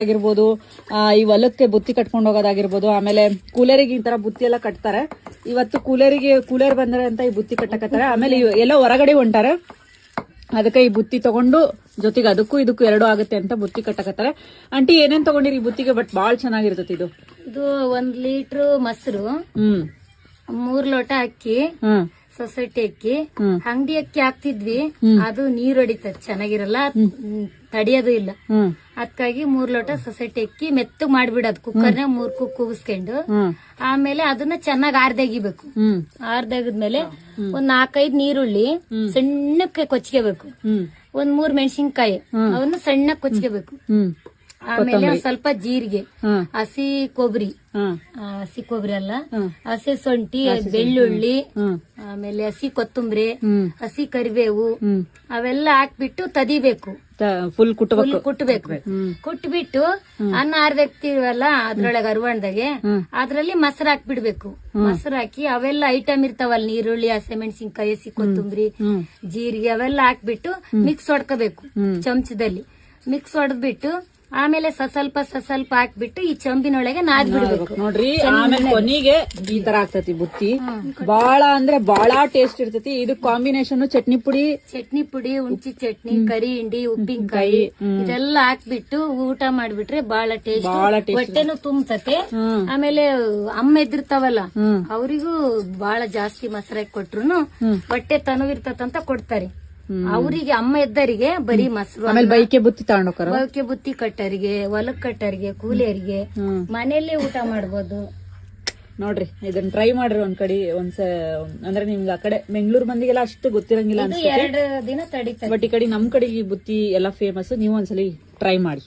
ಆಗಿರ್ಬೋದು, ಈ ಹೊಲಕ್ಕೆ ಬುತ್ತಿ ಕಟ್ಕೊಂಡು ಹೋಗೋದಾಗಿರ್ಬೋದು, ಆಮೇಲೆ ಕೂಲರಿಗೆ ಈ ತರ ಬುತ್ತಿ ಎಲ್ಲ ಕಟ್ತಾರೆ. ಇವತ್ತು ಕೂಲರ್ ಬಂದರೆ ಅಂತ ಈ ಬುತ್ತಿ ಕಟ್ಟಕತ್ತಾರೆ. ಆಮೇಲೆ ಎಲ್ಲ ಹೊರಗಡೆ ಹೊಂಟಾರೆ, ಅದಕ್ಕೆ ಈ ಬುತ್ತಿ ತಗೊಂಡು ಜೊತೆಗೆ ಅದಕ್ಕೂ ಇದಕ್ಕೂ ಎರಡು ಆಗುತ್ತೆ ಅಂತ ಬುತ್ತಿ ಕಟ್ಟಕತ್ತಾರೆ. ಆಂಟಿ ಏನೇನ್ ತಗೊಂಡಿರಿ ಈ ಬುತ್ತಿಗೆ? ಬಟ್ ಬಾಳ್ ಚೆನ್ನಾಗಿರ್ತತಿ ಇದು. 1 ಲೀಟರ್ ಮೊಸರು, 3 ಲೋಟ ಅಕ್ಕಿ, ಸೊಸೈಟಿ ಅಕ್ಕಿ, ಅಂಗಡಿ ಅಕ್ಕಿ ಹಾಕ್ತಿದ್ವಿ, ಅದು ನೀರ್ ಹೊಡಿತದ, ಚೆನ್ನಾಗಿರಲ್ಲ, ತಡಿಯೋದು ಇಲ್ಲ. ಅದಕ್ಕಾಗಿ 3 ಲೋಟ ಸೊಸೈಟಿ ಅಕ್ಕಿ ಮೆತ್ತಗ್ ಮಾಡ್ಬಿಡೋದು, ಕುಕ್ಕರ್ನ 3 ಕುಕ್ ಕೂಗಿಸ್ಕೊಂಡು, ಆಮೇಲೆ ಅದನ್ನ ಚೆನ್ನಾಗಿ ಆರ್ದೆಗಿಬೇಕು. ಆರ್ದೆಗದ್ಮೇಲೆ ಒಂದ್ 4-5 ನೀರುಳ್ಳಿ ಸಣ್ಣಕ್ಕೆ ಕೊಚ್ಕೋಬೇಕು, 1-3 ಮೆಣಸಿನ್ಕಾಯಿ ಅವನ್ನ ಸಣ್ಣಕ್ಕೆ ಕೊಚ್ಕೋಬೇಕು. ಆಮೇಲೆ ಒಂದ್ ಸ್ವಲ್ಪ ಜೀರಿಗೆ, ಹಸಿ ಕೊಬ್ಬರಿ ಅಲ್ಲ, ಹಸಿ ಶುಂಠಿ, ಬೆಳ್ಳುಳ್ಳಿ, ಆಮೇಲೆ ಹಸಿ ಕೊತ್ತಂಬರಿ, ಹಸಿ ಕರಿಬೇವು ಅವೆಲ್ಲ ಹಾಕ್ಬಿಟ್ಟು ತದಿಬೇಕು, ಫುಲ್ ಕುಟ್ಬೇಕು. ಕುಟ್ಬಿಟ್ಟು ಅನ್ನ ಆರ್ದಿರ್ತೀವಲ್ಲ ಅದ್ರೊಳಗೆ ಅರವಣ್ದಾಗೆ ಅದ್ರಲ್ಲಿ ಮೊಸರು ಹಾಕ್ಬಿಡ್ಬೇಕು. ಮೊಸರು ಹಾಕಿ ಅವೆಲ್ಲ ಐಟಮ್ ಇರ್ತಾವಲ್ಲ, ನೀರುಳ್ಳಿ, ಹಸಿಮೆಣಸಿನ್ಕಾಯಿ, ಹಸಿ ಕೊತ್ತಂಬರಿ, ಜೀರಿಗೆ ಅವೆಲ್ಲ ಹಾಕ್ಬಿಟ್ಟು ಮಿಕ್ಸ್ ಹೊಡ್ಕೋಬೇಕು. ಚಮಚದಲ್ಲಿ ಮಿಕ್ಸ್ ಹೊಡೆದ್ಬಿಟ್ಟು ಆಮೇಲೆ ಸ್ವಲ್ಪ ಹಾಕ್ಬಿಟ್ಟು ಈ ಚಂಬಿನೊಳಗೆ ನಾದ್ ಬಿಡ್ಬೇಕು ನೋಡ್ರಿ. ಆಮೇಲೆ ಕೊನೆಗೆ ಈ ತರ ಆಗ್ತತಿ ಬುತ್ತಿ. ಬಾಳ ಅಂದ್ರೆ ಬಾಳ ಟೇಸ್ಟ್ ಇರ್ತತಿ. ಇದು ಕಾಂಬಿನೇಷನ್ ಚಟ್ನಿ ಪುಡಿ, ಹುಂಚಿ ಚಟ್ನಿ, ಕರಿ ಹಿಂಡಿ, ಉಪ್ಪಿನಕಾಯಿ ಇದೆಲ್ಲ ಹಾಕ್ಬಿಟ್ಟು ಊಟ ಮಾಡ್ಬಿಟ್ರೆ ಬಾಳ ಟೇಸ್ಟ್, ಹೊಟ್ಟೆನು ತುಂಬತತೆ. ಆಮೇಲೆ ಅಮ್ಮ ಎದ್ದಿರ್ತಾವಲ್ಲ ಅವರಿಗೂ ಬಾಳ ಜಾಸ್ತಿ ಮೊಸರಾಕಿ ಕೊಟ್ರುನು ಹೊಟ್ಟೆ ತನುವಿರ್ತತಂತ ಕೊಡ್ತಾರೆ. ಅವರಿಗೆ ಅಮ್ಮ ಎದ್ದರಿಗೆ ಬರೀ ಮೊಸರು. ಆಮೇಲೆ ಬೈಕೆ ಬುತ್ತಿ ತಗೊಂಡೋಗ್ತಾರ, ಬೈಕೆ ಬುತ್ತಿ ಕಟ್ಟರಿಗೆ, ಹೊಲಕ್ ಕಟ್ಟರಿಗೆ, ಕೂಲಿಯರಿಗೆ ಮನೆಯಲ್ಲೇ ಊಟ ಮಾಡ್ಬೋದು. ನೋಡ್ರಿ ಇದನ್ನ ಟ್ರೈ ಮಾಡ್ರಿ ಒಂದ್ ಕಡೆ ಅಂದ್ರೆ ನಿಮ್ಗೆ ಆ ಕಡೆ ಬೆಂಗಳೂರು ಮಂದಿಗೆಲ್ಲ ಅಷ್ಟು ಗೊತ್ತಿರಂಗಿಲ್ಲ ಅನ್ಸುತ್ತೆ, 2 ದಿನ ತಡೀತಾರೆ. ಬಟ್ ಈ ಕಡೆ ನಮ್ ಕಡೆ ಈ ಬುತ್ತಿ ಎಲ್ಲಾ ಫೇಮಸ್. ನೀವು ಒಂದ್ಸಲಿ ಟ್ರೈ ಮಾಡಿ.